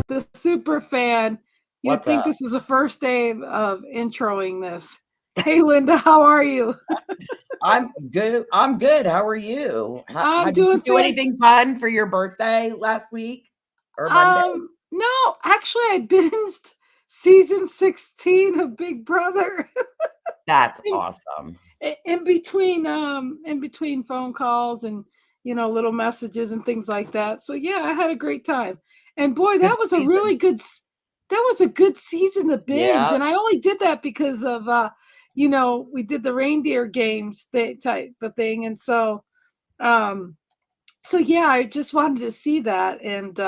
the super fan. You'd What's think up? this is the first day of introing this. Hey, Linda, how are you? I'm good. I'm good. How are you? How I'm did you doing do anything fun for your birthday last week or Monday? No, actually, I binged season 16 of Big Brother That's in, awesome. in between phone calls and little messages and things like that. So yeah, I had a great time. And boy, Good season. that was a good season to binge. Yeah. And I only did that because of we did the reindeer games type of thing. And um so yeah, I just wanted to see that, and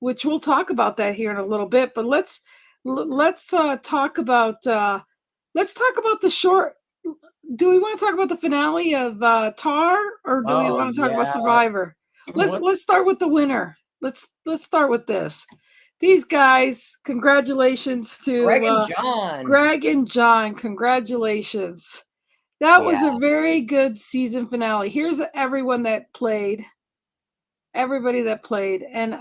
which we'll talk about that here in a little bit. But let's talk about the short. Do we want to talk about the finale of Tar, or do we Oh want to talk about yeah. Survivor? Let's What's let's start with the winner. Let's start with this. These guys, congratulations Greg to and John? Greg and John. Congratulations. That Yeah. was a very good season finale. Here's everyone that played, everybody that played, and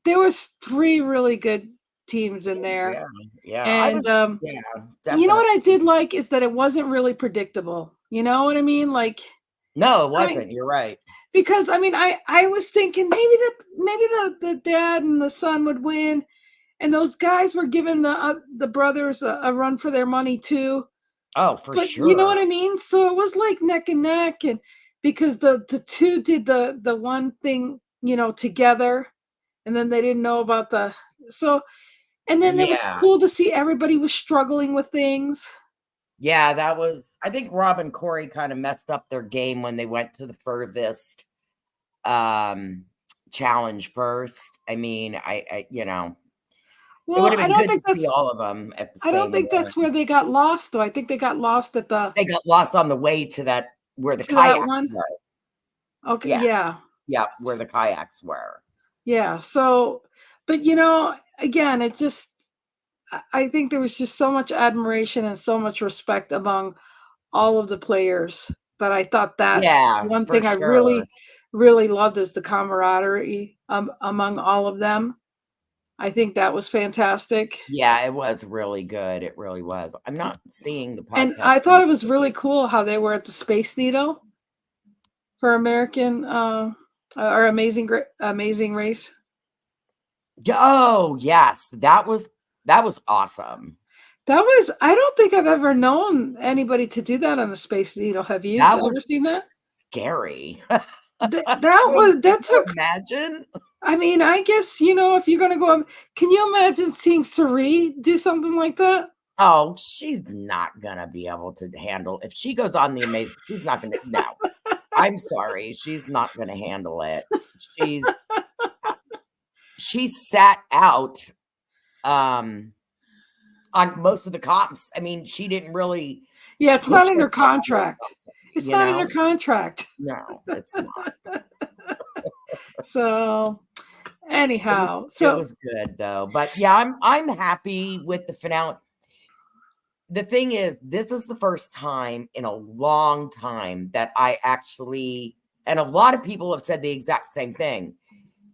there was three really good teams in there. Yeah. Yeah. I And was. Yeah. you know Definitely. what I did like is that it wasn't really predictable. You know what I mean? Like, No, it I mean, wasn't. You're right. because I mean, I was thinking maybe the dad and the son would win, and those guys were giving the brothers a run for their money too. Oh, for But you know sure. what I mean? So it was like neck and neck, and because the two did the one thing, together, and then they didn't know about so and then it was Yeah. cool to see everybody was struggling with things. Yeah, that was. I think Rob and Corey kind of messed up their game when they went to the furthest um challenge first. I mean, it would Well, have been good to see all of them at the I don't same think one. that's where they got lost though. I think they got lost at the They got lost on the way to that where the to that kayaks one. were. Okay, Yeah, yeah. yeah, where the kayaks were. Yeah. So, but again, I think there was just so much admiration and so much respect among all of the players that I thought that Yeah, one for thing I sure. really, really loved is the camaraderie among all of them. I think that was fantastic. Yeah, it was really good. It really was. I'm not seeing the And podcast. I thought it was really cool how they were at the Space Needle for American or Amazing Race. Oh, yes. That was awesome. I don't think I've ever known anybody to do that on the Space Needle. Have you That was ever seen that? scary. That Can you took, imagine? I mean, I guess, if you're going to go, can you imagine seeing Suri do something like that? Oh, she's not gonna be able to handle if she goes on the amazing. She's not gonna. No, I'm sorry. She's not gonna handle it. She's she sat out um on most of the comps. I mean, she didn't really Yeah, it's push not in her herself on those contract. comps. It's not in her contract. No, it's not. So, It was anyhow, it so was good though. But yeah, I'm happy with the finale. The thing is, this is the first time in a long time that I actually, and a lot of people have said the exact same thing,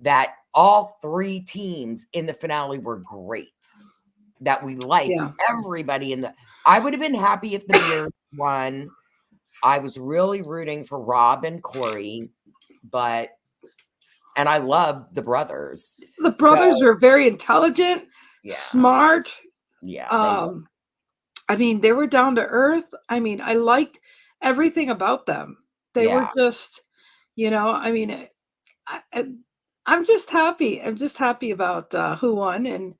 that all three teams in the finale were great. That we liked yeah. everybody in the. I would have been happy if the Bears won. I was really rooting for Rob and Corey, and I loved the brothers. The So brothers were very intelligent, yeah, smart. yeah, they were. Um, I mean, they were down to earth. I mean, I liked everything about them. They were Yeah, just, I mean, I, I'm just happy. I'm just happy about who won, and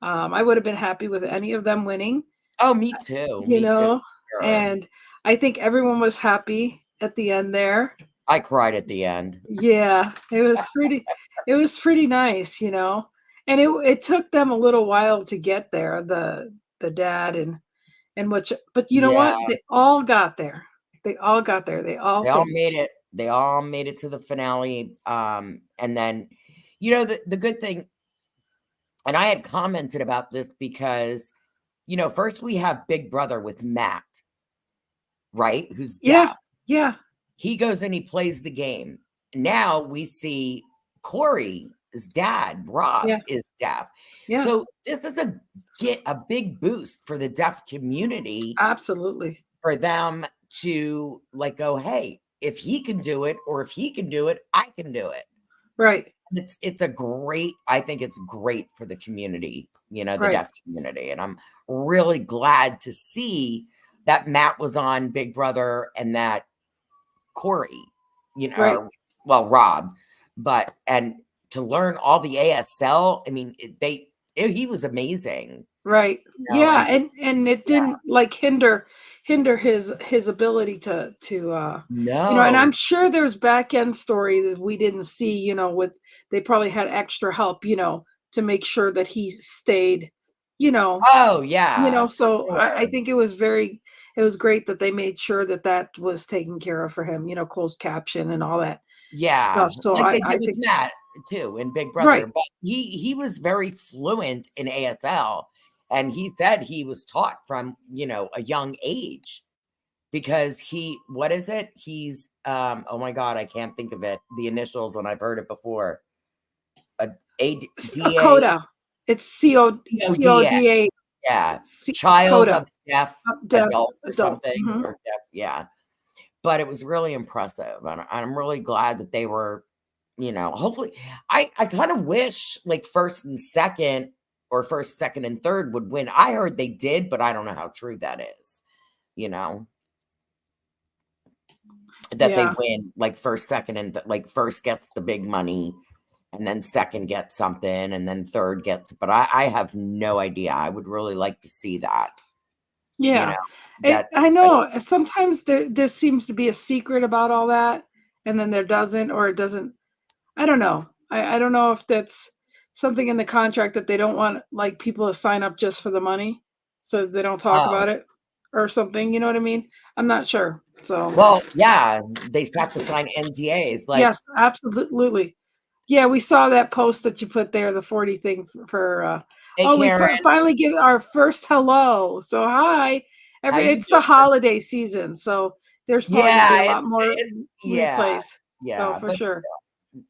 I would have been happy with any of them winning. oh, me too, You me too, know, sure. and I think everyone was happy at the end there. I cried at the end. Yeah, it was pretty nice, And it took them a little while to get there, the dad and which, but you know Yeah, what? They all got there. They all got there. They all they all made finished. it. They all made it to the finale. And then, the good thing, and I had commented about this because, first we have Big Brother with Matt, right? Who's Yeah. deaf. Yeah. He goes and he plays the game. Now we see Corey dad, Rob, Yeah. is deaf. Yeah. So this is a big boost for the deaf community, Absolutely. for them to like go, hey, if he can do it, or if he can do it, I can do it. Right. It's a great, I think it's great for the community, the Right. deaf community. And I'm really glad to see that Matt was on Big Brother, and that Corey, Right. well, Rob, and to learn all the ASL, I mean, he was amazing, Right. Yeah, and and it yeah, didn't like hinder his ability to and I'm no, sure there's back end story that we didn't see, with they probably had extra help, to make sure that he stayed, you know, oh yeah, for so I sure, think it was great that they made sure that that was taken care of for him, closed caption and all that yeah, stuff. So like they I did with think Matt too in Big Brother, right. but he was very fluent in ASL, and he said he was taught from a young age, because what is it? He's oh my god, I can't think of it. The initials, and I've heard it before. A DA, coda. It's CODA. CODA. Yeah. C Child coda. of deaf Deaf adult or adult. something, or deaf, yeah. But it was really impressive. And I'm really glad that they were, hopefully I kind of wish like first and second, or first, second, and third would win. I heard they did, but I don't know how true that is, you know, that they Yeah. win like first, second, and like first gets the big money, and then second gets something, and then third gets, but I have no idea. I would really like to see that, you know, Yeah. that I but know sometimes there seems to be a secret about all that, and then there doesn't, or it doesn't. I don't know. I don't know if that's something in the contract that they don't want like people to sign up just for the money, so they don't talk oh, about it or something. You know what I mean? I'm not sure. So well, yeah, they have to sign NDAs, like, yes, absolutely. Yeah, we saw that post that you put there, the 40 thing "Hey, oh, we Karen, finally get our first hello. So hi, how you it's the doing?" holiday season, so there's probably going to be a Yeah, lot more it's yeah, replays. So yeah, for but sure,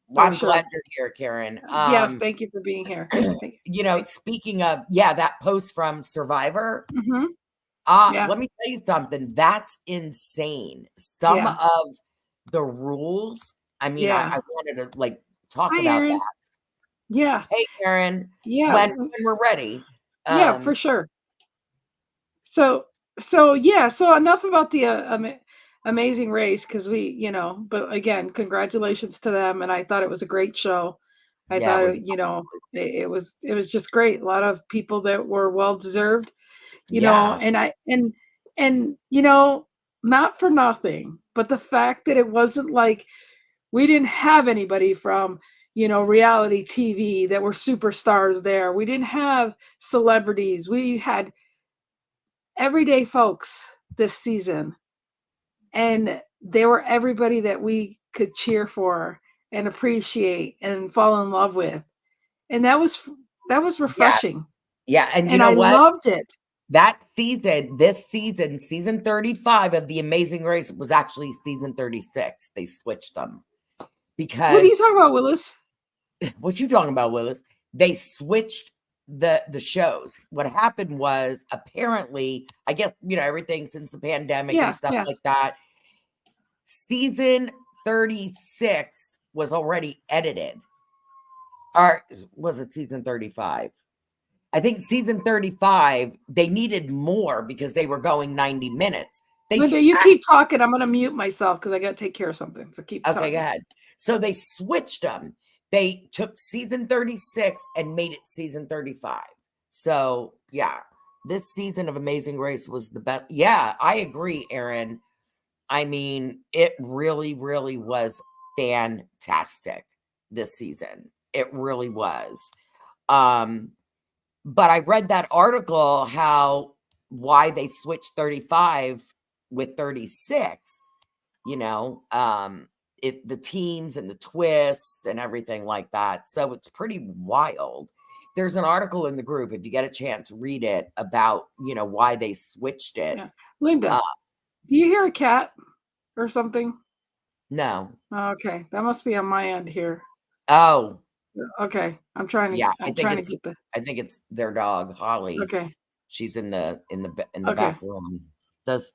well, for I'm glad sure. you're here, Karen. Yes, thank you for being here. Thank Speaking of, yeah, that post from Survivor, Mhm. Yeah, let me tell you something, that's insane. Some yeah, of the rules, I mean, I yeah. wanted to, like, talk Hi, about Aaron. that. Yeah, Hey, Karen, yeah, when we're ready. yeah, Um, for sure. So yeah, so enough about the Amazing Race because but again, congratulations to them, and I thought it was a great show. I yeah, it thought was it was just great. A lot of people that were well deserved, yeah, and not for nothing, but the fact that it wasn't like we didn't have anybody from reality TV that were superstars there. We didn't have celebrities. We had everyday folks this season, and they were everybody that we could cheer for and appreciate and fall in love with, and that was yes, refreshing, yeah, and you and know I what? loved it. This season, season 35 of The Amazing Race was actually season 36. They switched them What are you because talking about, Willis? what you talking about, Willis? They switched the shows. What happened was, apparently, I guess, everything since the pandemic and Yeah, stuff yeah. like that, season 36 was already edited. Or was it season 35? I think season 35, they needed more because they were going 90 minutes. Linda, you keep talking. I'm gonna mute myself because I gotta take care of something. So keep Okay, go talking. ahead. So they switched them. They took season 36 and made it season 35. So, yeah, this season of Amazing Race was the best. Yeah, I agree, Aaron. I mean, it really, really was fantastic this season. It really was. Um, But I read that article, how why they switched 35 with 36, you know, the teams and the twists and everything like that. So it's pretty wild. There's an article in the group, if you get a chance, read it, about, why they switched it. Yeah, Uh, Linda, do you hear a cat or something? no. Okay, that must be on my end here. Oh. Okay. I'm Yeah, I'm trying to get the I think it's their dog, Holly. okay. She's in the Okay. back room. Does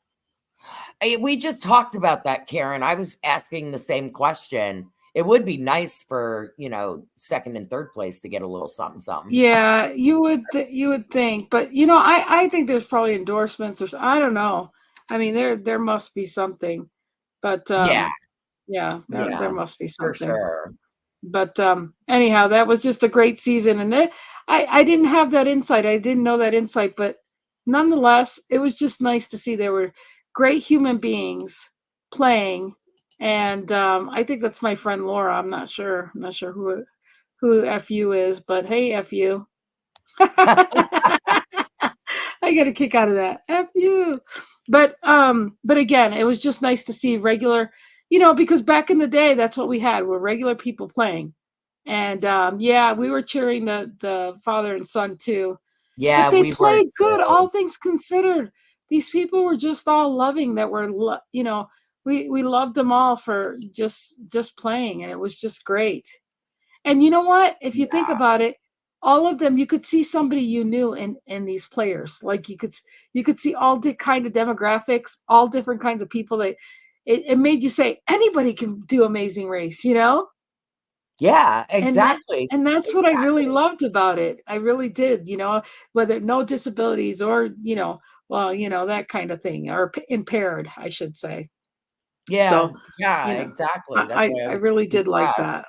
we just talked about that, Karen. I was asking the same question. It would be nice for, second and third place to get a little something something. Yeah, you would think, but I think there's probably endorsements I don't know. I mean, there must be something, but Yeah, yeah, there yeah, must be for something. sure. But anyhow, that was just a great season, and I didn't have that insight. I didn't know that insight, but nonetheless, it was just nice to see there were great human beings playing, and I think that's my friend Laura. I'm not sure. I'm not sure who FU is, but hey, FU. I get a kick out of that. F you. But again, it was just nice to see regular, because back in the day, that's what we had were regular people playing. And yeah, we were cheering the father and son too. Yeah, But they we were played good, too. all things considered. These people were just all loving that were we loved them all for just playing, and it was just great. And you know what? If you think Yeah. about it, all of them, you could see somebody you knew in these players. Like you could see all kind of demographics, all different kinds of people. That it made you say anybody can do Amazing Race, Yeah, and exactly. that's what I really Exactly. loved about it. I really did, whether no disabilities or well, that kind of thing, or impaired, I should say. Yeah, So, yeah, you know, exactly. That's why I I was really did like impressed. that.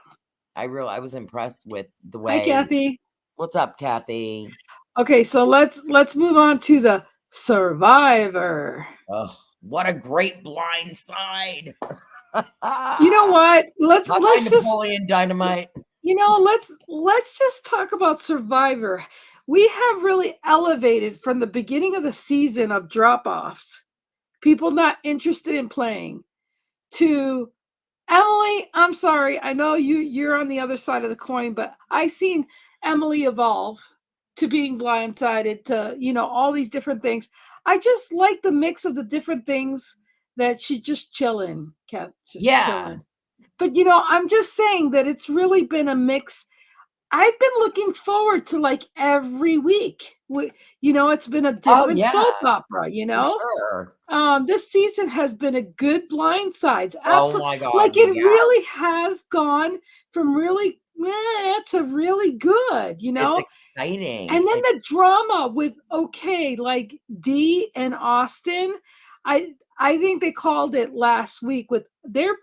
I was impressed with the Hi, way. Kathy. What's up, Kathy? Okay, so let's move on to the Survivor. Oh, what a great blind side. You know Hi, what? Let's just Napoleon Dynamite. let's just talk about Survivor. We have really elevated from the beginning of the season of drop-offs, people not interested in playing, to Emily. I'm sorry. I know you're on the other side of the coin, but I seen Emily evolve to being blindsided to, all these different things. I just like the mix of the different things that she's just chilling, Kat, just Yeah. chilling. But I'm just saying that it's really been a mix. I've been looking forward to like every week. It's been a Oh, different yeah, soap opera, for sure. this season has been a good blindsides. Oh Absolutely. my Like God, it yeah. really has gone from really to really good, It's And exciting. then the drama with like Dee and Austin, I think they called it last week with their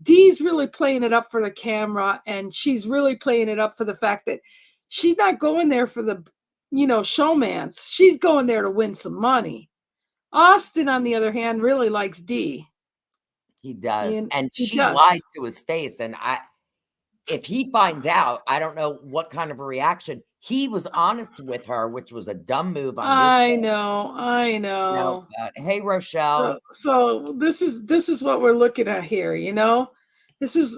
Dee's really playing it up for the camera, and she's really playing it up for the fact that she's not going there for the showmance. She's going there to win some money. Austin, on the other hand, really likes Dee. He does, and He she does. lied to his face, and if he finds out, I don't know what kind of a reaction. He was honest with her, which was a dumb move on his I part. know, I No, know. hey, Rochelle. So this is what we're looking at here, this is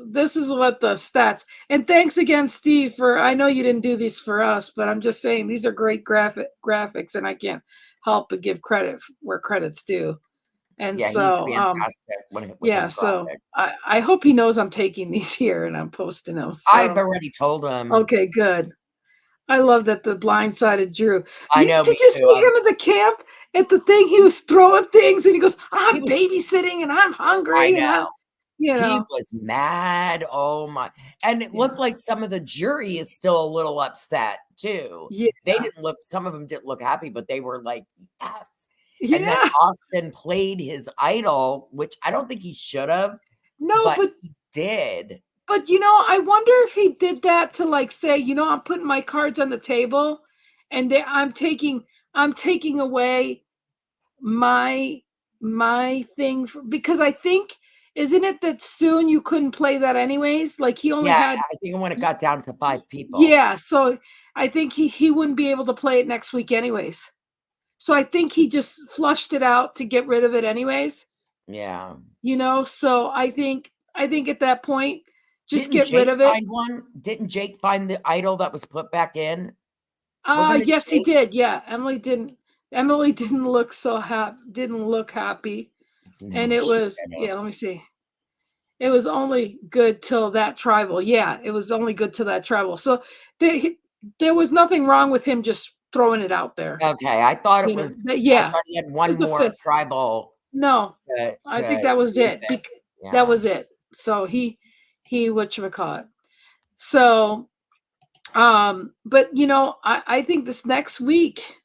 what the stats. And thanks again, Steve, for I know you didn't do these for us, but I'm just saying these are great graphics, and I can't help but give credit where credit's due. And Yeah, he's so fantastic with yeah, his so graphics. I hope he knows I'm taking these here and I'm posting them. I've So already told him. okay, good. I love that the blindsided Drew. I know, me Did you too. see him at the camp at the thing? He was throwing things and he goes, He I'm was babysitting and I'm I hungry and know. I'm, you He know, was mad. Oh my. And it yeah, looked like some of the jury is still a little upset too. yeah, Some of them didn't look happy, but they were like, yes. And then yeah. Austin played his idol, which I don't think he should have, No, but he did. but I wonder if he did that to like say, I'm putting my cards on the table, and I'm taking away my thing because I think isn't it that soon you couldn't play that anyways? Like he only Yeah, had I think when it got down to 5 people. yeah, so I think he wouldn't be able to play it next week anyways. So I think he just flushed it out to get rid of it anyways. Yeah. So I think at that point, just Didn't get rid Jake of it. find one? Didn't Jake find the idol that was put back in? Wasn't it Yes, he Jake? did. Yeah, Emily didn't look so happy. Didn't look happy, and No, it she was didn't. yeah. Let me see. It was only good till that tribal. Yeah, it was only good till that tribal. So there was nothing wrong with him just throwing it out there. Okay, I thought it You know, was. I yeah, thought he had it one was the more fifth. tribal No, I think to that was use it. it. That Yeah. was it. So he whatchamacallit. So but I think this next week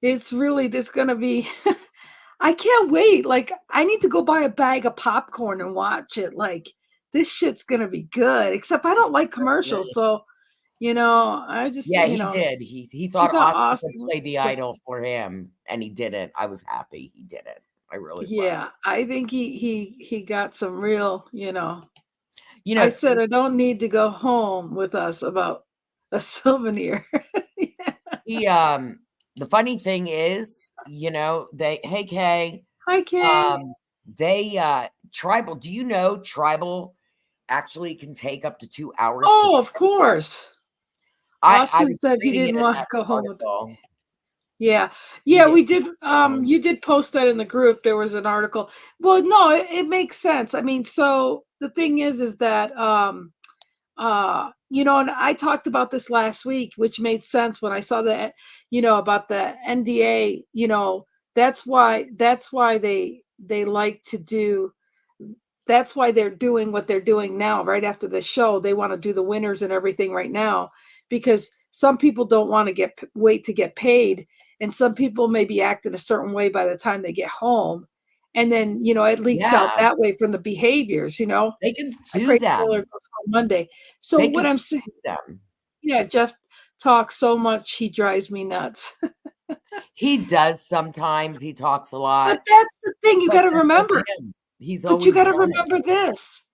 it's really this gonna be I can't wait. Like, I need to go buy a bag of popcorn and watch it. Like, this shit's gonna be good. Except I don't like commercials, so I just Yeah, he did. He I thought thought Austin would Austin play the would. idol for him, and he didn't. I was happy he didn't. I really was. Yeah, I think he got some real. You I know, said I don't need to go home with us about a souvenir. he the funny thing is, they hey Kay, Hi, Kay. um they tribal, do you know tribal actually can take up to 2 hours to Oh, of course. I Austin was said he reading it didn't in want to that go home with. article. Yeah. He Yeah, did. we did. You did post that in the group. There was an article. Well, no, it makes sense. I mean, so the thing is that and I talked about this last week, which made sense when I saw that, about the NDA, that's why they like to do that's why they're doing what they're doing now. Right after the show, they want to do the winners and everything right now, because some people don't want to wait to get paid, and some people may be acting a certain way by the time they get home, and then it leaks out Yeah, that way from the behaviors. they can I sue pray Taylor them. goes home Monday. So They what can I'm saying, sue them. yeah, Jeff talks so much he drives me nuts. He does sometimes. He talks a But lot, that's the thing you got but to that's remember. him. He's But you always got to done it. remember this.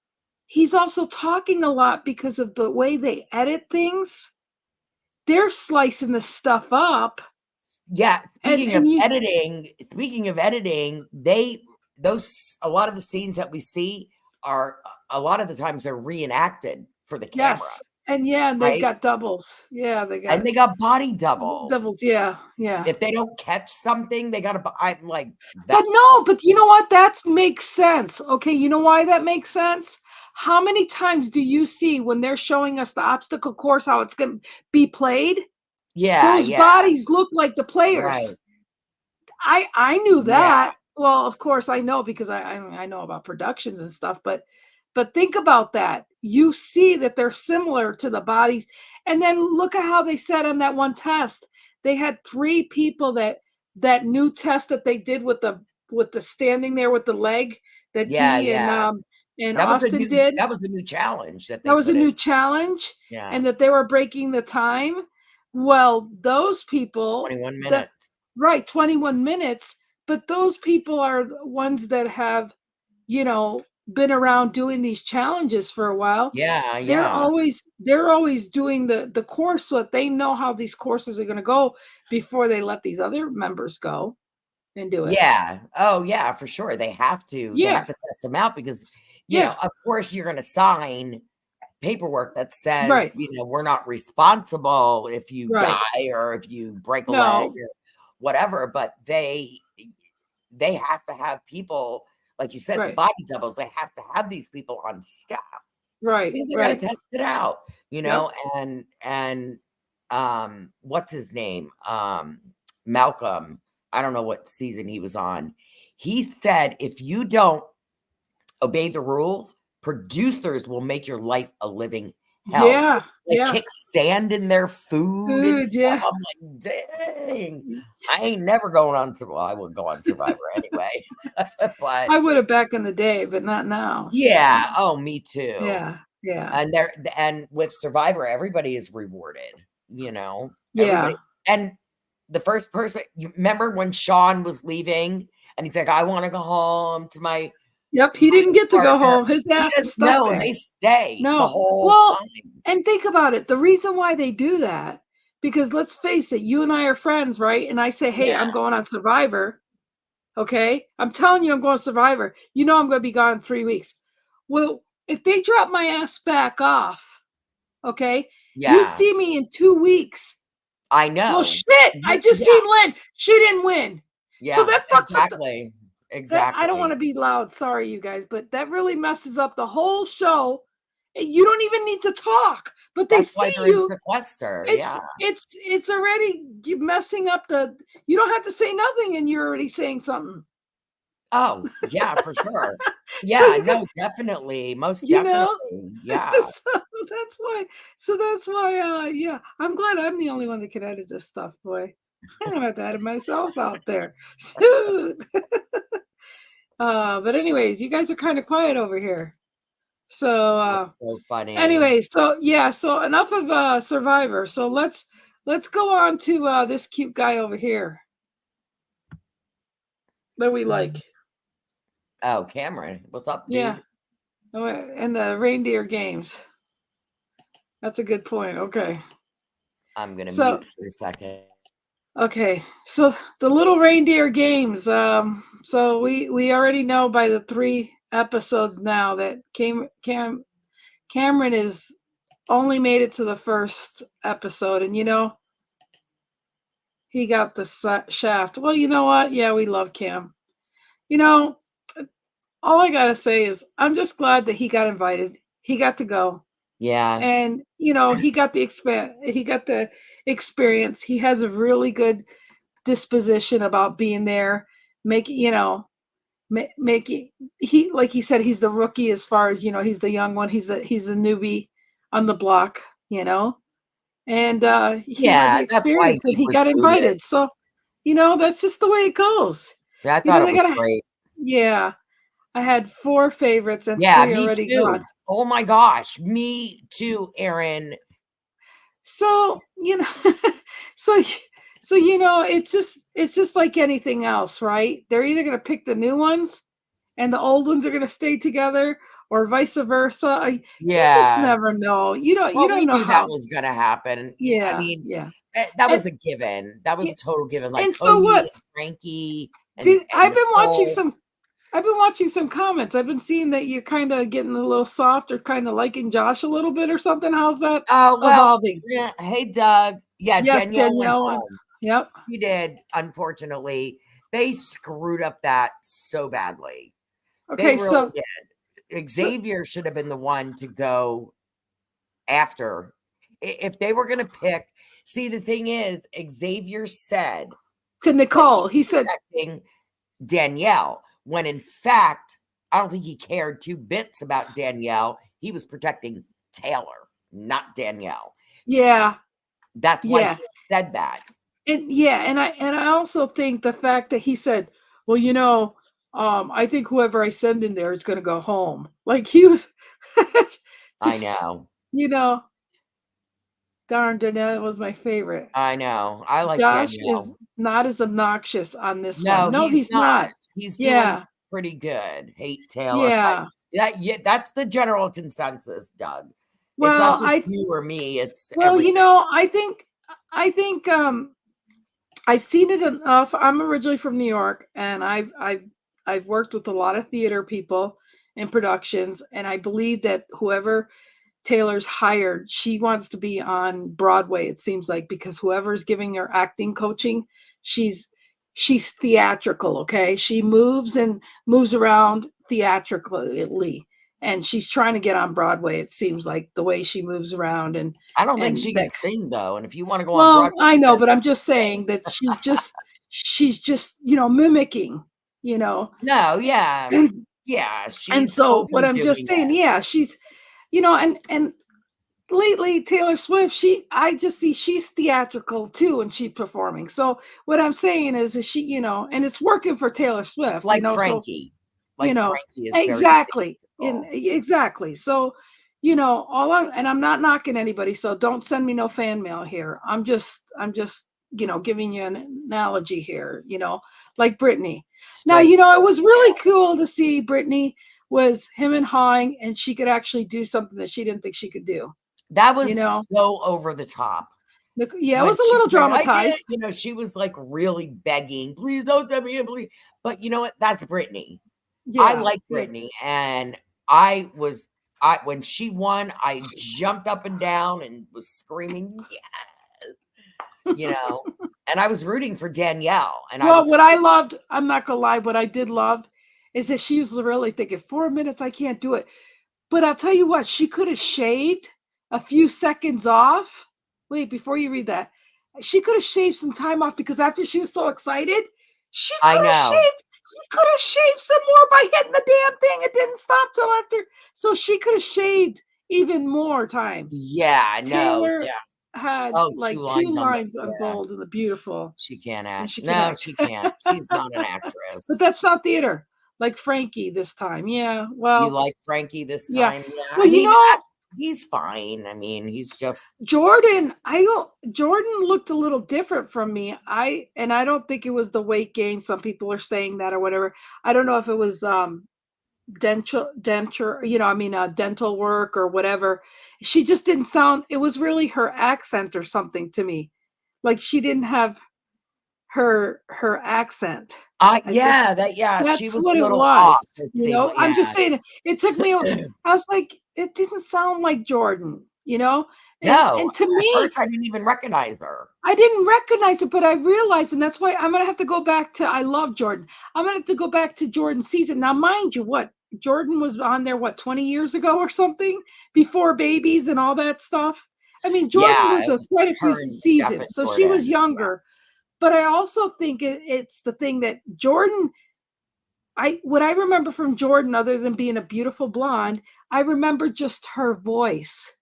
He's also talking a lot because of the way they edit things. They're slicing the stuff up, Yeah, and speaking of editing, those a lot of the scenes that we see are a lot of the times are reenacted for the camera, yes, and yeah, and they've right? got doubles. Yeah, they And got they got body doubles. doubles. Yeah, yeah. If they don't catch something, they gotta I'm like, But that's no, but you know what? That makes sense. Okay, you know why that makes sense? How many times do you see when they're showing us the obstacle course how it's going to be played? yeah, Those yeah, bodies look like the players. right. I knew Yeah, that. Well, of course I know because I know about productions and stuff, but think about that. You see that they're similar to the bodies, and then look at how they said on that one test. They had 3 people that new test that they did with the standing there with the leg that yeah, Dee yeah. and Austin did. That was a new challenge that That they was a put in. new challenge, Yeah, and that they were breaking the time. Well, those people 21 that minutes. right, 21 minutes, but those people are the ones that have, you know, been around doing these challenges for a while. Yeah, They're yeah. always doing the course so that they know how these courses are going to go before they let these other members go and do it. Yeah. Oh, yeah, for sure. They Yeah. have to test them out because, Yeah. of course you're gonna sign paperwork that Right. says, we're not responsible if you Right. die or if you break a leg No. or whatever, but they have to have people, like you said, the Right. body doubles, they have to have these people on staff Right. because they gotta Right. test it out, Yep. and what's his name? Malcolm, I don't know what season he was on. He said, if you don't obey the rules, producers will make your life a living hell. Yeah. Like, Yeah. kick sand in their food and Food, stuff. yeah. I'm like, dang, I ain't never going on well, I would go on Survivor anyway. But I would have back in the day, but not now. Shit, yeah, no. oh, me too. Yeah. Yeah. And with Survivor, everybody is rewarded, everybody. Yeah. And the first person, you remember when Sean was leaving and he's like, I want to go home to my Yep, he didn't get to go partner. home. His He ass is doesn't stuck know. there. They stay the No. whole Well, time. and think about it. The reason why they do that, because let's face it, you and I are friends, right? And I say, hey, Yeah. I'm going on Survivor. Okay. I'm telling you, I'm going Survivor. You know, I'm going to be gone 3 weeks. Well, if they drop my ass back off, okay, you Yeah. see me in 2 weeks. I Well, know. shit. I just Yeah. seen Lynn. She didn't win. So Yeah. that fucks up Exactly. That I don't exactly. wanna be loud, sorry, you guys, but that really messes up the whole show. You don't even need to talk, but they That's see why they're in you. sequester, It's yeah. it's already messing up the you don't have to say nothing, and you're already saying something. Oh, yeah, for sure. So Yeah, you got no, definitely, most you know? definitely, yeah. So that's why yeah, I'm glad I'm the only one that can edit this stuff, boy. I don't have to edit myself out there. Shoot. But anyways, you guys are kind of quiet over here. So That's so funny. anyway, so yeah, so enough of Survivor. So let's go on to this cute guy over here that we like. Oh, Cameron, what's up, Yeah. dude? And the reindeer games. That's a good point. Okay. I'm gonna So mute for a second. okay. So the little reindeer games. So we already know by the 3 episodes now that Cameron is only made it to the first episode, and he got the shaft. Well, you know what? Yeah, we love Cam. You know, all I gotta say is I'm just glad that he got invited. He got to go, Yeah, and he got the experience. He has a really good disposition about being there, making making he like he said he's the rookie as far as he's the young one. He's a newbie on the block, and he had the yeah, that's why experience and he he got pursued it. invited. So that's just the way it goes. Yeah, I thought it They was gotta great. yeah. I had 4 favorites and Yeah, 3 me already gone. too. Oh my gosh, me too, Aaron. So, so it's just like anything else, right? They're either going to pick the new ones and the old ones are going to stay together or vice versa. You just Yeah. never know. You Well, don't we know knew that how. was gonna happen. I Yeah, mean, yeah. that And was a given. That was yeah, a total given. Like and so Cody what? and Frankie Dude, and Nicole. I've been watching some comments. I've been seeing that you're kind of getting a little soft or kind of liking Josh a little bit or something. How's that Oh, well, evolving? yeah, hey, Doug. Yeah, Yes, Danielle went Danielle. home. Yep. She did, unfortunately. They screwed up that so badly. They Okay, really so did. so Xavier should have been the one to go after. If they were going to pick, see, the thing is, Xavier said to that he Nicole, was he said protecting Danielle, when in fact, I don't think he cared 2 bits about Danielle. He was protecting Taylor, not Danielle. yeah, That's why he yeah. said that. And yeah, and I also think the fact that he said, well, I think whoever I send in there is going to go home. Like he was I just, know. you know, darn, Danielle was my favorite. I know. I like Josh is Danielle. not as obnoxious on this one. No, No, he's he's not. not. He's doing Yeah, pretty good. Hate Taylor. yeah. Yeah, that's the general consensus, Doug. It's not Well, just you or me, it's well, everything. I think I've seen it enough. I'm originally from New York, and I've worked with a lot of theater people and productions, and I believe that whoever Taylor's hired, she wants to be on Broadway. It seems like because whoever's giving her acting coaching, she's she's theatrical. Okay, she moves around theatrically, and she's trying to get on Broadway. It seems like the way she moves around I don't think and she can that sing though. And if you want to go on well, Broadway, I you're know, gonna but have I'm to just saying sing. that she's just mimicking, you know. No, yeah. And Yeah, and she's so what I'm just overdoing saying, it. yeah, she's and lately Taylor Swift, I just see she's theatrical too and she's performing. So what I'm saying is she, and it's working for Taylor Swift, Like so Frankie. you Like know Frankie is very exactly theatrical. exactly. So and I'm not knocking anybody, so don't send me no fan mail here. I'm just giving you an analogy here, like Brittany. Now, it was Straightforward. really cool to see Brittany was him and hawing, and she could actually do something that she didn't think she could do. That you was know so over the top. yeah, it When was a she little was like, I did, dramatized. she was like really begging, please don't send me in, please. But you know what? That's Brittany. I Yeah, like yeah. Brittany. And I when she won, I jumped up and down and was screaming, yeah. you know, and I was rooting for Danielle, and I Well, was what I loved, I'm not gonna lie, what I did love is that she was really thinking 4 minutes, I can't do it. But I'll tell you what, she could have shaved a few seconds off. Wait, before you read that, she could have shaved some time off because after she was so excited, she I could have know. shaved. She could have shaved some more by hitting the damn thing. It didn't stop till after. So she could have shaved even more time. Yeah, no, Taylor yeah. had Oh, 2 like two lines on the lines of yeah, bold and the beautiful, she can't and act. she can No, act. she can't. She's not an But actress. that's not theater, like Frankie this time. Yeah, You well, like Frankie this yeah. time? Yeah, Well, I you mean, know, he's fine. I mean, he's just Jordan looked a little different from me. I don't think it was the weight gain. Some people are saying that or whatever. I don't know if it was denture, dental work or whatever. She just didn't sound, it was really her accent or something to me. Like she didn't have her accent. I think yeah, she that's was a what it little was, off, it seemed like, I'm just yeah. saying it took me I was like, it didn't sound like Jordan, And No, and to at me, first I didn't even recognize her. I didn't recognize it, but I realized, and that's why I'm gonna have to go back to I love Jordan. I'm gonna have to go back to Jordan's season. Now, mind you, what Jordan was on there, 20 years ago or something, before babies and all that stuff. I mean, Jordan Yeah, was it was quite a few Steph seasons, and so she was Jordan. younger. But I also think it's the thing that Jordan, what I remember from Jordan, other than being a beautiful blonde, I remember just her voice,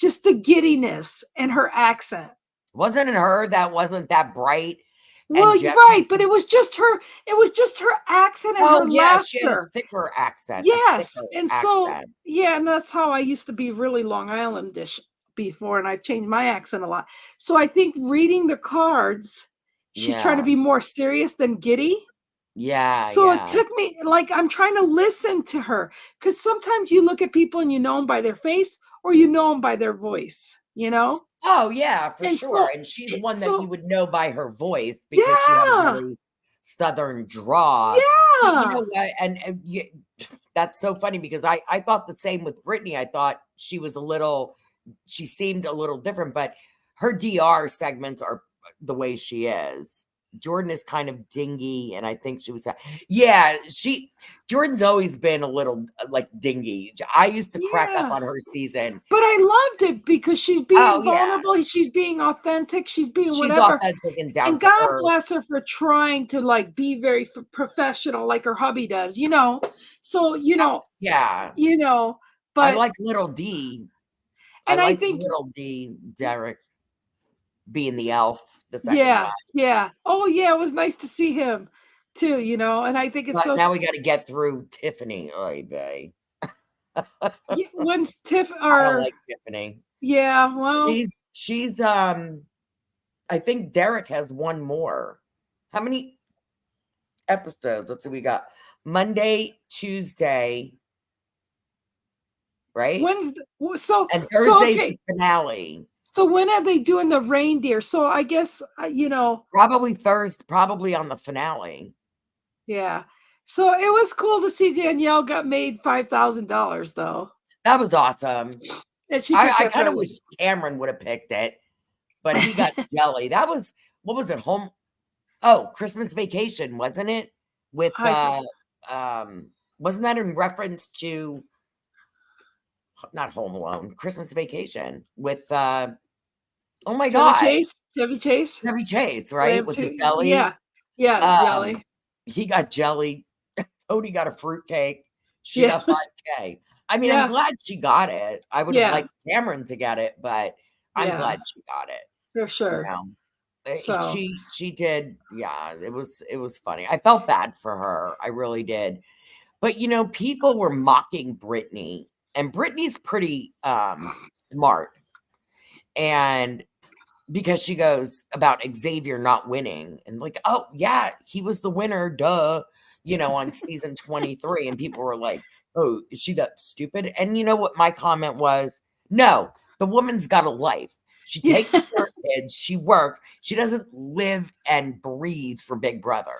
just the giddiness and her accent. Wasn't it her that wasn't that bright Well, and you're Jeff right, used but to it was just her accent and oh, her yeah, she had laughter. a Yes, thicker and so accent. yeah, and that's how I used to be really Long Islandish before, and I've changed my accent a lot. So I think reading the cards, she's trying to Yeah. be more serious than giddy. Yeah, So it yeah. took me, like, I'm trying to listen to her because sometimes you look at people and you know them by their face or you know them by their voice. Oh, yeah, for And sure, so, and she's one that you would know by her voice because she had a yeah, really Southern draw, but you yeah, know what, and you that's so funny because I thought the same with Brittany. I thought she seemed a little different, but her DR segments are the way she is. Jordan is kind of dingy, and I think she was yeah, Jordan's always been a little, like, dingy. I used to crack up yeah. on her season. But I loved it because she's Oh, being yeah. vulnerable, she's being authentic, she's being She's whatever. authentic and down And to God earth. bless her for trying to like be very professional like her hubby does. So, Yeah. you know, I but like Little D. I and I liked think Little D, Derek being the elf the second yeah, time, yeah. Oh yeah, it was nice to see him too, and I think it's but so now we gotta get through Tiffany. Oy vey. when's Tiff I don't or like Tiffany. yeah, well, She's I think Derek has one more. How many episodes? Let's see, we got Monday, Tuesday, right? when's so And so Thursday's okay. the finale. So when are they doing the reindeer? So I guess Probably on the finale. yeah. So it was cool to see Danielle got made $5,000 though. That was awesome. And she picked I that kinda family. wish Cameron would have picked it, but he got jelly. That was what was it? Christmas Vacation, wasn't it? With, I for wasn't that in reference to not Home Alone, Christmas Vacation with, oh my Chevy god, Chase, Chevy Chase, Chevy Chase, right? Lamb With the too. Yeah. jelly. Yeah, Um, jelly. he got jelly. Cody got a fruit cake. She Yeah. got 5K. I mean, I'm Yeah. glad she got it. I would have Yeah. liked Cameron to get it, but I'm Yeah. glad she got it, For you sure. know? So, She did, yeah, it was funny. I felt bad for her, I really did. But, people were mocking Brittany, and Brittany's pretty, smart, and because she goes about Xavier not winning and like, "Oh, yeah, he was the winner, duh," on season 23, and people were like, "Oh, is she that stupid?" And you know what my comment was? No, the woman's got a life. She yeah. takes care of kids, she works, she doesn't live and breathe for Big Brother.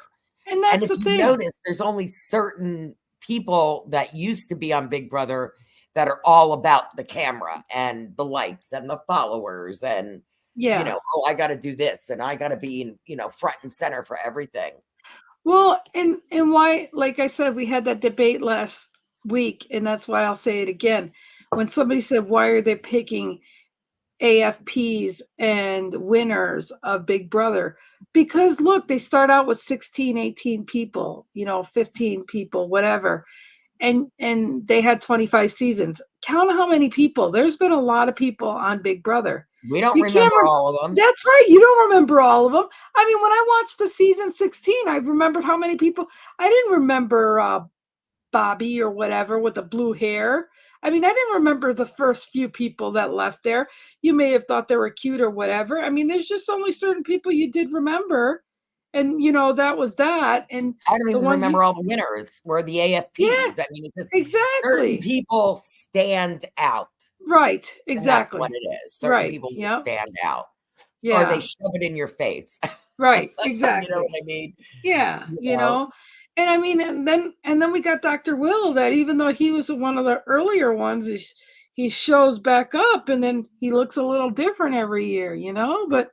And And that's if the you thing. notice, there's only certain people that used to be on Big Brother that are all about the camera and the likes and the followers and Yeah. oh, I got to do this and I got to be in, front and center for everything. Well, and why, like I said, we had that debate last week, and that's why I'll say it again. When somebody said, why are they picking AFPs and winners of Big Brother? Because look, they start out with 16, 18 people, 15 people, whatever. And they had 25 seasons. Count how many people. There's been a lot of people on Big Brother. We don't You can't. remember all of them. That's right. You don't remember all of them. I mean, when I watched the season 16, I remembered how many people. I didn't remember Bobby or whatever with the blue hair. I mean, I didn't remember the first few people that left there. You may have thought they were cute or whatever. I mean, there's just only certain people you did remember. And, that was that. And I don't the even ones remember all the winners were the yeah, AFPs. I mean, it's just certain exactly. people stand out. Right. And that's what Exactly. it is. Certain Right. people Yep. stand out. Or they Yeah. shove it in your face. Right. You know Exactly. what I mean? Yeah. You know? And I mean, and then we got Dr. Will, that even though he was one of the earlier ones, he shows back up, and then he looks a little different every year, but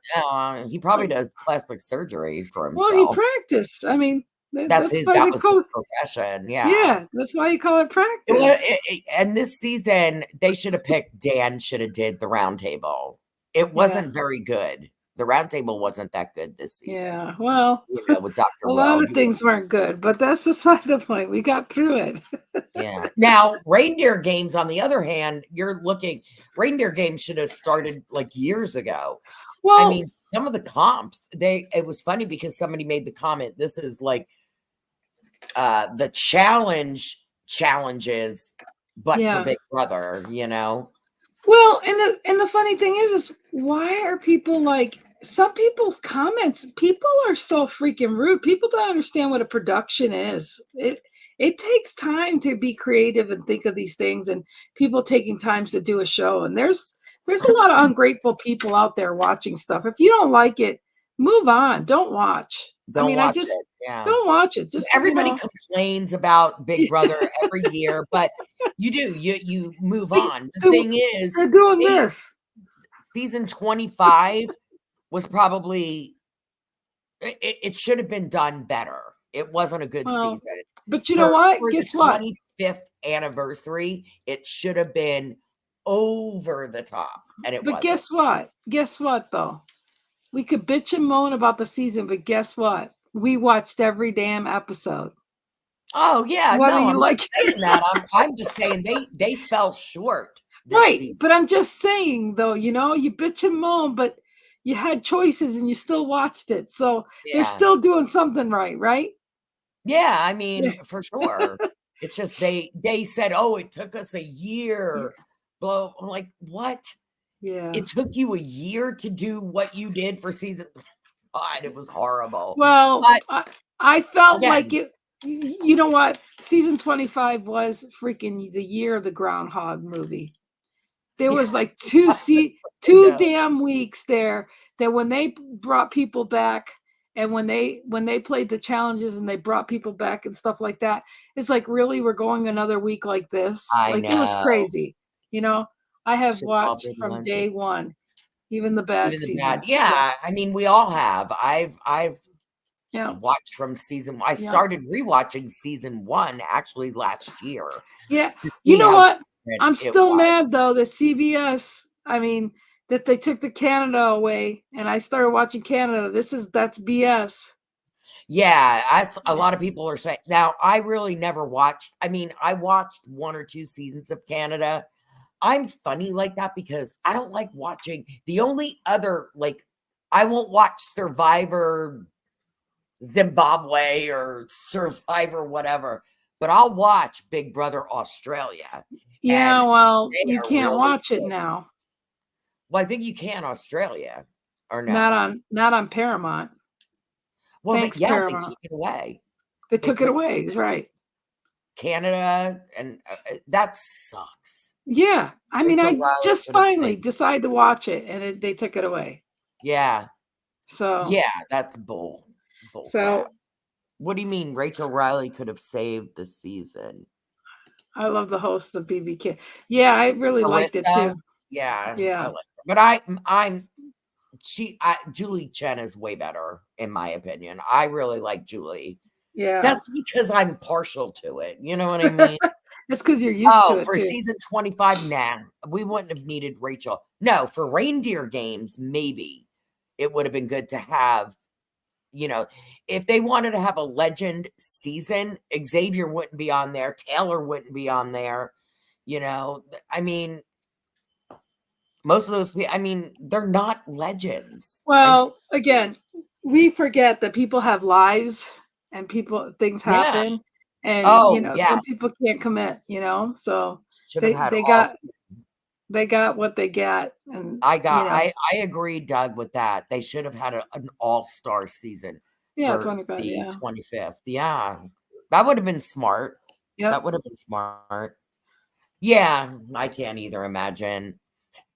He probably does plastic surgery for well, he himself. practiced. I mean, That that's why they was his call it, profession. Yeah. yeah, that's why you call it It was, practice. and this season, they should have picked Dan. Should have did the roundtable. It Yeah. wasn't very good. The roundtable wasn't that good this season. Yeah. Well, With Dr. a lot Will. of things weren't good, but that's beside the point. We got through it. Yeah. Now, reindeer games, on the other hand, reindeer games should have started like years ago. I Well, mean, some of the comps, it was funny because somebody made the comment, this is like the challenges, but for yeah. Big Brother, Well, and the funny thing is why are people like, some people's comments? People are so freaking rude. People don't understand what a production is. It takes time to be creative and think of these things, and people taking times to do a show. And there's a lot of ungrateful people out there watching stuff. If you don't like it, move on. Don't watch. I Don't mean, I watch just it. Yeah. don't watch it. Just Everybody complains about Big Brother every year, but you move on. The thing is, they're doing this. season 25 was probably it should have been done better. It wasn't a good Well, season. but you know what? For the Guess what? 25th anniversary, it should have been over the top, and it But wasn't. guess what? Guess what, though? We could bitch and moan about the season, but guess what? We watched every damn episode. Oh yeah, Whether no, you I'm not like saying that. I'm just saying they fell short this right, season. but I'm just saying though, you bitch and moan, but you had choices and you still watched it. So they're Yeah. still doing something right? Yeah, I Yeah. mean, for sure. It's just they said, "Oh, it took us a year." Blow. I'm like, "What? Yeah. It took you a year to do what you did for season." God, it was horrible. Well, But I felt like again, it. You know what? Season 25 was freaking the year of the Groundhog movie. There yeah, was like I two know. damn weeks there that when they brought people back, and when they played the challenges and they brought people back and stuff like that, it's like, really, we're going another week like this? I Like, it was know. crazy. I have Should all watched been from London. day one, even the bad Even the bad. seasons. So Yeah, I mean, we all have. I've yeah, watched from season. I yeah, started rewatching season 1 actually last year yeah. to You see know how what? different I'm it still was. mad though that CBS, I mean, that they took the Canada away, and I started watching Canada. That's BS. Yeah, that's a lot of people are saying. Now, I really never watched. I mean, I watched 1 or 2 seasons of Canada. I'm funny like that because I don't like watching the only other like I won't watch Survivor Zimbabwe or Survivor whatever, but I'll watch Big Brother Australia, Yeah, and well, they you are can't really watch it good. now. Well, I think you can Australia or Not no? on Paramount. Well, Thanks, yeah, they Paramount. took it away. They They took it took away. He's right. Canada, and that sucks. Yeah, I mean, Rachel I Riley just could have finally saved. decided to watch it, and they took it away. Yeah, So, yeah, that's bull crap. so What do you mean Rachel Riley could have saved the season? I love the host of BBK. Yeah, I really liked it Carissa? too. Yeah, I Yeah, like her. But I'm Julie Chen is way better, in my opinion. I really like Julie. Yeah. That's because I'm partial to it. You know what I mean? That's because you're used to it For too. season 25, nah, we wouldn't have needed Rachel. No, for reindeer games, maybe it would have been good to have, if they wanted to have a legend season, Xavier wouldn't be on there. Taylor wouldn't be on there. I mean, most of those people, they're not legends. Well, again, we forget that people have lives and things Yeah. happen, and Oh, some yes. people can't commit. So Should have had they all. got what they got, and I agree, Doug, with that. They should have had an all-star season yeah, for 25, the yeah, 25th. Yeah. That would have been smart. yep, That would have been smart. Yeah, I can't either imagine.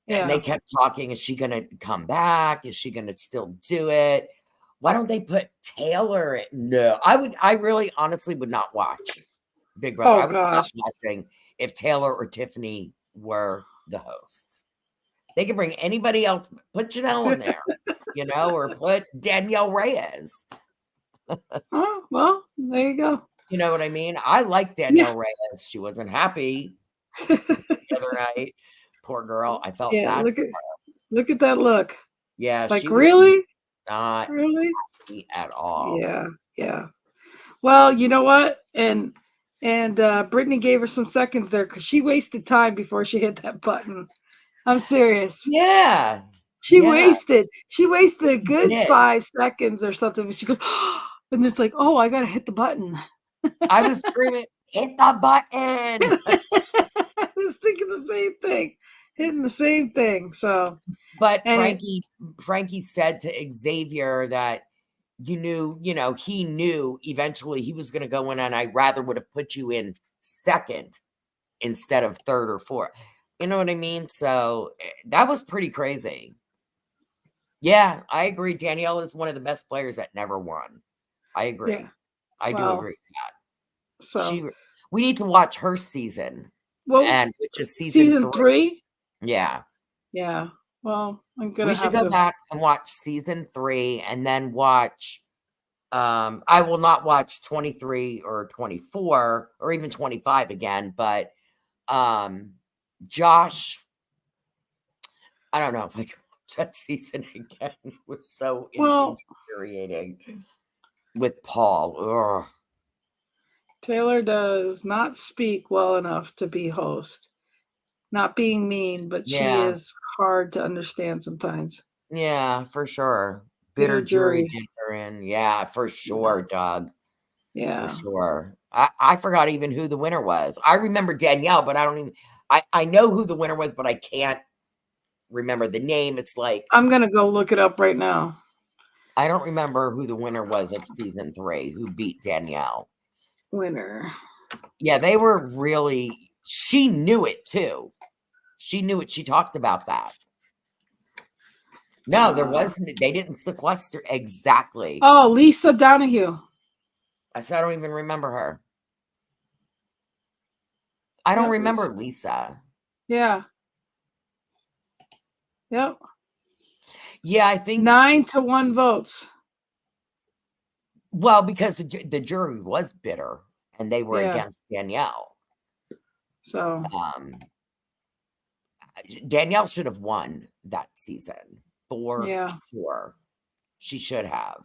And they yeah. kept talking, is she gonna come back? Is she gonna still do it? Why don't they put Taylor in? No, I really honestly would not watch Big Brother. Oh I would stop gosh, watching if Taylor or Tiffany were the hosts. They could bring anybody else, put Janelle in there, or put Danielle Reyes. oh well, there you go. You know what I mean? I like Yeah, Danielle Reyes. She wasn't happy the other night. Poor girl. I felt yeah. bad. Look at that look. Yeah, Like she was really, not really. happy at all. Yeah, yeah. Well, you know what? And Brittany gave her some seconds there because she wasted time before she hit that button. I'm serious. Yeah. She Yeah, wasted. She wasted a she good did. 5 seconds or something. She goes, and it's like, oh, I gotta hit the button. I was screaming, hit the button. I was thinking the same thing, hitting the same thing. So, But and Frankie said to Xavier that he knew eventually he was going to go in, and I rather would have put you in second instead of third or fourth. You know what I mean? So that was pretty crazy. Yeah, I agree. Danielle is one of the best players that never won. I agree. yeah, I do well, agree with that. so We need to watch her season, well, and which is season season 3. 3. Yeah. Yeah. Well, I'm We gonna should have go to. back and watch season 3 and then watch I will not watch 23 or 24 or even 25 again, but Josh, I don't know if I can watch that season again. It was so Well, infuriating with Paul. Ugh. Taylor does not speak well enough to be host. Not being mean, but she Yeah. is hard to understand sometimes. Yeah, for sure. Bitter Bitter jury jury. did her in. Yeah, for sure, Doug. For Yeah. sure. I forgot even who the winner was. I remember Danielle, but I don't even I know who the winner was, but I can't remember the name. It's like I'm gonna go look it up right now. I don't remember who the winner was of season 3 who beat Danielle. Winner. Yeah, they were really she knew it too. She knew it. She talked about that. No, there wasn't. They didn't sequester exactly. Oh, Lisa Donahue. I said I don't even remember her. I don't Yep, remember Lisa. yeah. Yep. Yeah, I think 9-1 votes. well, because the jury was bitter and they were Yeah. against Danielle. So Danielle should have won that season for yeah. sure. She should have.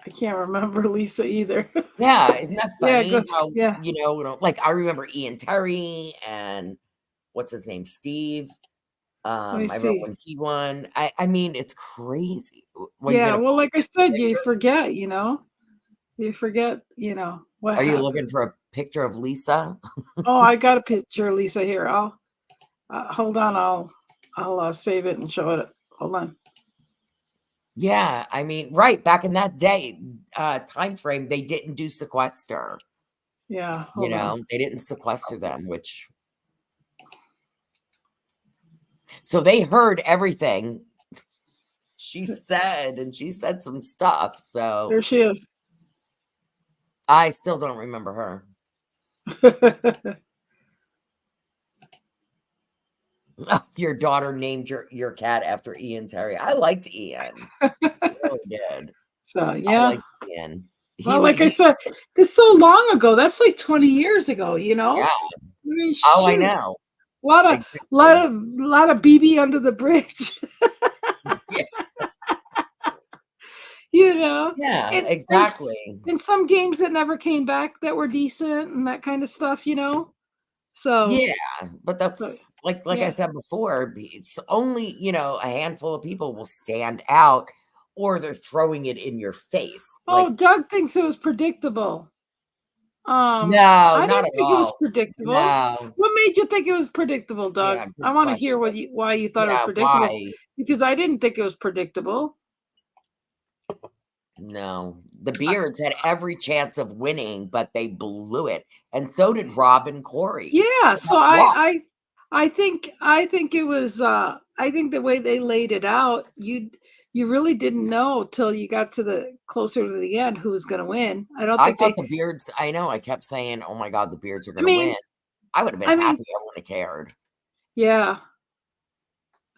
I can't remember Lisa either. Yeah, isn't that Yeah, funny? good. How, Yeah. like I remember Ian Terry and what's his name? Steve. Let me I remember see. when he won. I mean, it's crazy. What Yeah, gonna well, like I said, you picture? forget, what Are you happened. looking for a picture of Lisa? Oh, I got a picture of Lisa here. I'll hold on. I'll save it and show it. Hold on. Yeah, I mean, right back in that day time frame, they didn't do sequester. Yeah, hold on. They didn't sequester them, which so they heard everything she said, and she said some stuff. So There she is. I still don't remember her. Your daughter named your cat after Ian Terry. I liked Ian. I really did. So I yeah. liked Ian. Well, like I said, it's so long ago. That's like 20 years ago, you know? Yeah. I mean, Oh, I shoot. know. A lot of Exactly. BB under the bridge. Yeah. You know, Yeah, and exactly. some games that never came back that were decent and that kind of stuff, you know. So, Yeah, but so that's like I yeah. said before, it's only, a handful of people will stand out or they're throwing it in your face. Oh, Like, Doug thinks it was predictable. no, I not didn't at think it was all. predictable. No. What made you think it was predictable, Doug? Yeah, I good want to hear question. why you thought it was Yeah, predictable why? because I didn't think it was predictable. No. The Beards had every chance of winning, but they blew it. And so did Rob and Corey. Yeah, They so got lost. I think it was I think the way they laid it out, you really didn't know till you got to the closer to the end who was going to win. I don't I think thought they the Beards, I know, I kept saying, oh my God, the Beards are I going to win. mean I would have been I mean happy. I wouldn't have cared. yeah.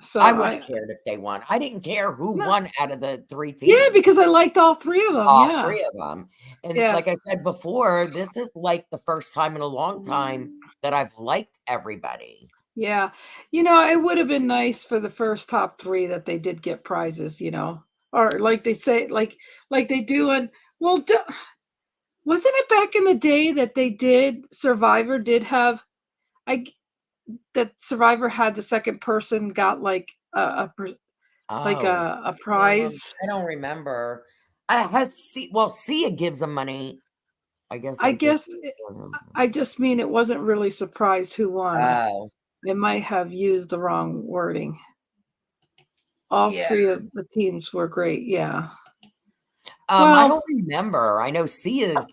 So I wouldn't I have cared if they won. I didn't care who no, won out of the 3 yeah, teams, because I liked all three of them. all Yeah. 3 of them. And Yeah. like I said before, this is like the first time in a long time that I've liked everybody. Yeah. It would have been nice for the first top 3 that they did get prizes, or like they say like they do in well wasn't it back in the day that they did Survivor did have I that Survivor had the second person got like Oh, a prize. I don't remember. Has Sia gives them money. I guess I I just guess I just mean it wasn't really surprised who won. Oh, I might have used the wrong wording. All yeah. 3 of the teams were great. Yeah. I Well, don't remember. I know Sia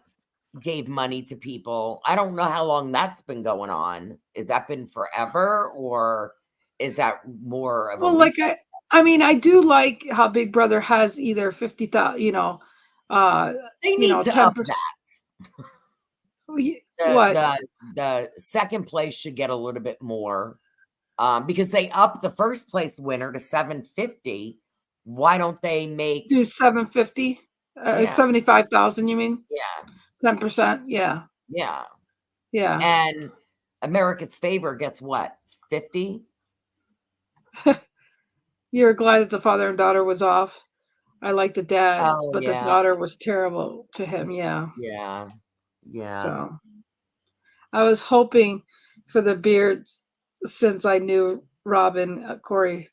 gave money to people. I don't know how long that's been going on. Has that been forever or is that more of a well, like recent? I mean, I do like how Big Brother has either 50,000, uh, They need to up 10%. that. What? The second place should get a little bit more because they upped the first place winner to 750. Why don't they make Do 750? yeah, 75,000, you mean? yeah, 10%? Yeah. yeah. Yeah. And America's Favor gets what? 50? You're glad that the father and daughter was off. I like the dad, Oh but the yeah. daughter was terrible to him. Yeah. Yeah. Yeah. So I was hoping for the Beards since I knew Robin, Corey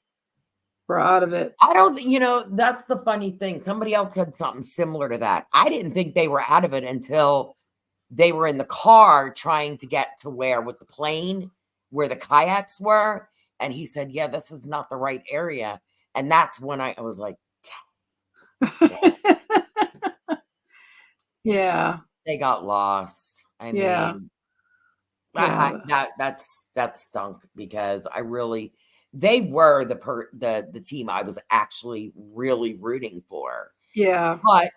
were out of it. I don't, that's the funny thing. Somebody else said something similar to that. I didn't think they were out of it until they were in the car trying to get to where with the plane, where the kayaks were. And he said, yeah, this is not the right area. And that's when I was like, Yeah. they got lost. I Yeah. mean, Yeah. that stunk because they were the team I was actually really rooting for. Yeah. But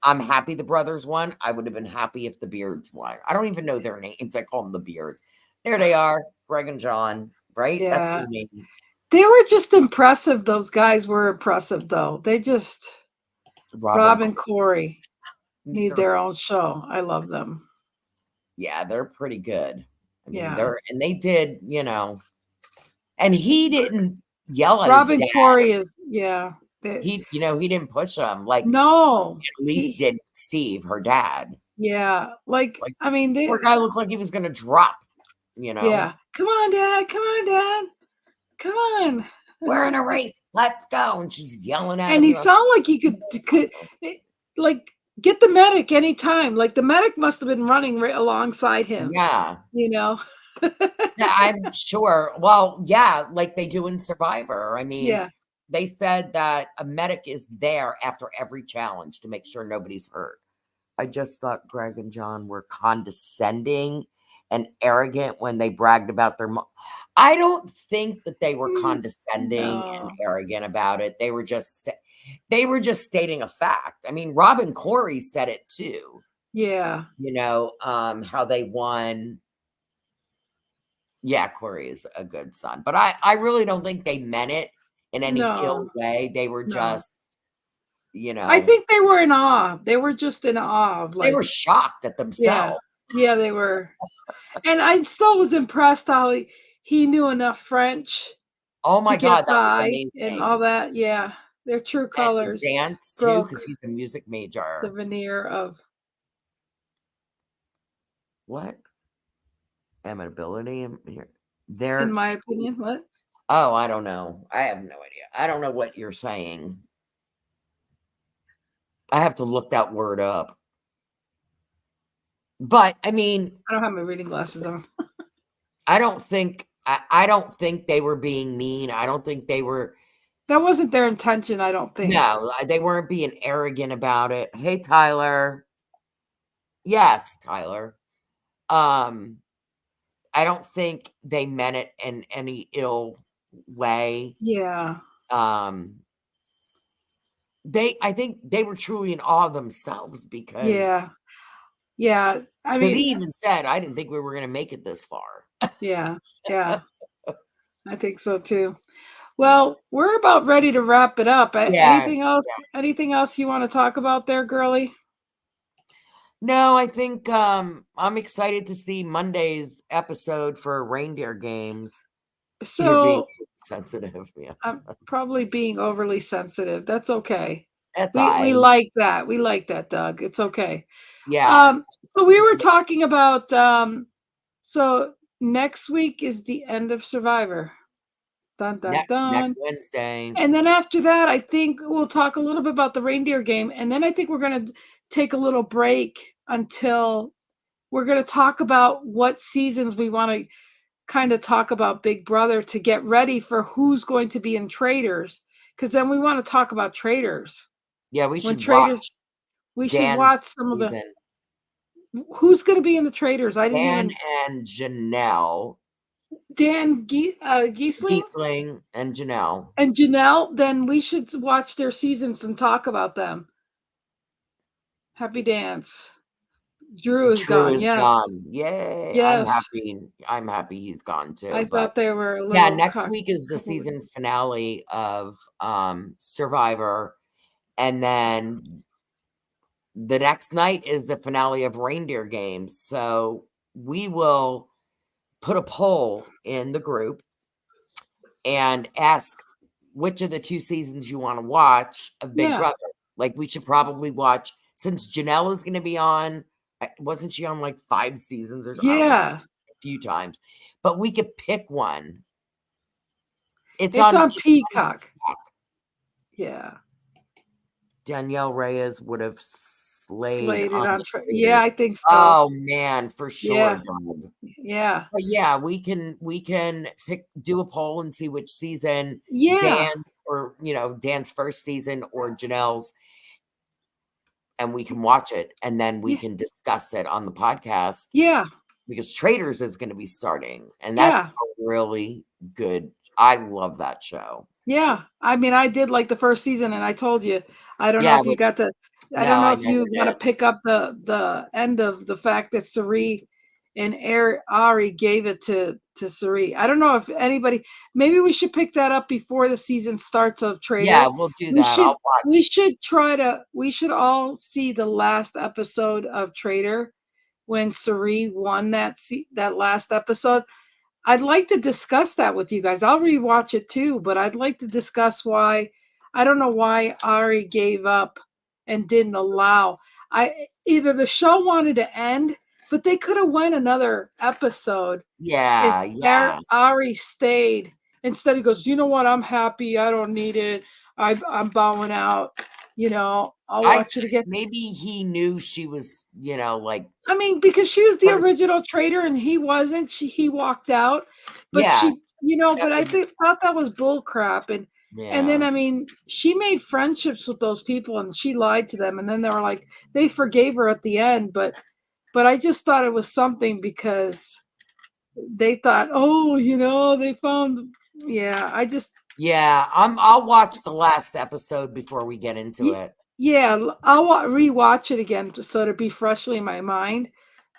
I'm happy the brothers won. I would have been happy if the Beards won. I don't even know their names. I call them the Beards. There they are, Greg and John, right? That's Yeah. their name. They were just impressive. Those guys were impressive, though. They just, Robin. Rob and Corey need They're, their own show. I love them. yeah, they're pretty good. I mean, Yeah. and they did, and he didn't yell at Rob his and dad. Corey is, yeah. He didn't push him like No. at least did Steve, her dad. Yeah. Like, I mean, poor guy looked like he was going to drop, yeah. Come on, Dad. Come on, Dad. Come on. We're in a race. Let's go. And she's yelling at And him. he sounded like he could like get the medic anytime. Like the medic must have been running right alongside him, Yeah. you know? Yeah, I'm sure. Well, yeah, like they do in Survivor. I mean, Yeah. they said that a medic is there after every challenge to make sure nobody's hurt. I just thought Greg and John were condescending and arrogant when they bragged about their I don't think that they were condescending and No. arrogant about it. They were just stating a fact. I mean, Robin Corey said it too. Yeah. How they won Yeah, Corey is a good son, but I really don't think they meant it in any ill No, way. They were no. just, you I know, think they were in awe. They were just in awe of they were like, shocked at yeah, themselves. yeah, they were. And I still was impressed how he knew enough French Oh to my god, get that was by and all amazing. that. Yeah, their true And the colors dance too, broke because he's a music the major. veneer of, What? Amenability? in They're my opinion. What? oh, I don't know. I have no idea. I don't know what you're saying. I have to look that word up. But I mean, I don't have my reading glasses on. I don't think they were being mean. I don't think they were That wasn't their intention, I don't think. no, they weren't being arrogant about it. Hey, Tyler. Yes, Tyler. Um, I don't think they meant it in any ill way. Yeah, Um, I think they were truly in awe of themselves because yeah, yeah. I he mean, even said, "I didn't think we were gonna make it this far." yeah, yeah. I think so too. Yeah. Well, we're about ready to wrap it up. Yeah. Anything else? Anything else you want to talk about there, girly? No, I think, I'm excited to see Monday's episode for reindeer games. You're being So sensitive, yeah. I'm probably being overly sensitive. That's okay. That's We I. like that. We like that, Doug. It's okay. Yeah. So we Just were talking about so next week is the end of Survivor. Dun dun next dun. Wednesday. And then after that, I think we'll talk a little bit about the reindeer game. And then I think we're going to take a little break until we're going to talk about what seasons we want to kind of talk about Big Brother to get ready for who's going to be in Traders. Because then we want to talk about Traders. Yeah, we When should watch Traders, we should Dan's watch some of the season. who's going to be in the Traders. I didn't Dan even and Janelle. Giesling Giesling and Janelle. and Janelle. Then we should watch their seasons and talk about them. Happy dance. Drew is True gone. is Yes. gone. Yay. Yes. I'm happy he's gone I too. But thought they were a yeah, little next week is the couple. season finale of Survivor. And then the next night is the finale of Reindeer Games. So we will put a poll in the group and ask which of the 2 seasons you wanna watch of Big Yeah. Brother. Like, we should probably watch since Janelle is gonna be on, wasn't she on, like, 5 seasons or I don't know, Yeah. a few times, but we could pick one. It's It's on on Peacock. Yeah. Danielle Reyes would have slayed Slated on on the yeah, Traders. I think so. Oh, man, for sure, Yeah. dog. Yeah. But yeah, we can do a poll and see which season Yeah. Dan's or, Dan's first season or Janelle's, and we can watch it, and then we Yeah. can discuss it on the podcast Yeah. because Traders is gonna be starting, and that's Yeah. a really good I love that show. Yeah. I mean, I did like the first season, and I told you, I don't know Yeah, if you got to I don't no, know I if never you want to did. pick up the end of the fact that Sari and Ari gave it to Sari. I don't know if anybody maybe we should pick that up before the season starts of Yeah, Trader. we'll do We that. should I'll watch. we should all see the last episode of Trader when Sari won that last episode. I'd like to discuss that with you guys. I'll rewatch it too, but I'd like to discuss why I don't know why Ari gave up and didn't allow. I either the show wanted to end, but they could have went another episode if Yeah, yeah. Ari stayed. Instead, he goes, "You know what? I'm happy. I don't need it. I'm bowing out. I'll I watch it again." maybe he knew she was, like I mean, because she was the first original trader and he wasn't. He walked out, but yeah, that but I would thought that was bull crap. And then yeah. I mean, she made friendships with those people and she lied to them, and then they were like they forgave her at the end, but I just thought it was something because they thought, oh, they found. Yeah, I just Yeah, I'll watch the last episode before we get into y- it. yeah, I'll rewatch it again just so to be freshly in my mind.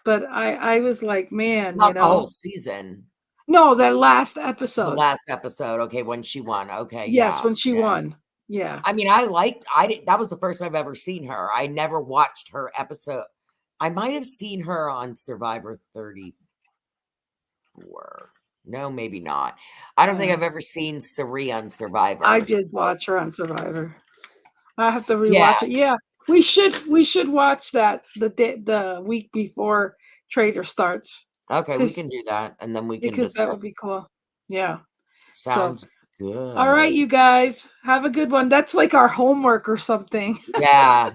But I was like, man, Not the whole season. No, that last The episode. last episode. Okay, when she won. Okay, Yes, yeah. when she won. Yeah. I mean, that was the first time I've ever seen her. I never watched her episode. I might have seen her on Survivor 34. No, maybe not. I don't think I've ever seen Sari on I Survivor. did watch her on Survivor. I have to Yeah. rewatch it. Yeah. We should watch that the week before Trader starts. Okay, we can Because do that, and then we can that discuss. would be cool. Yeah. So Sounds all right, good. you guys. Have a good one. That's like our homework or something. Yeah.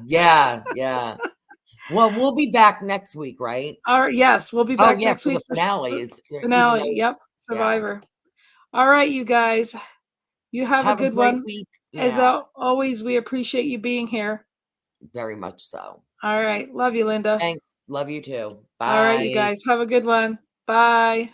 Well, we'll be back next week, right? All right, yes, we'll be Oh, back yeah, next for the week for finales, even finale. though, Yep. yeah. Survivor. All right, you guys. You have a Have a good great one. week. As Yeah, always, we appreciate you being here. very much so. All right. Love you, Linda. Thanks. Love you too. All right, you Bye. guys. Have a good one. Bye.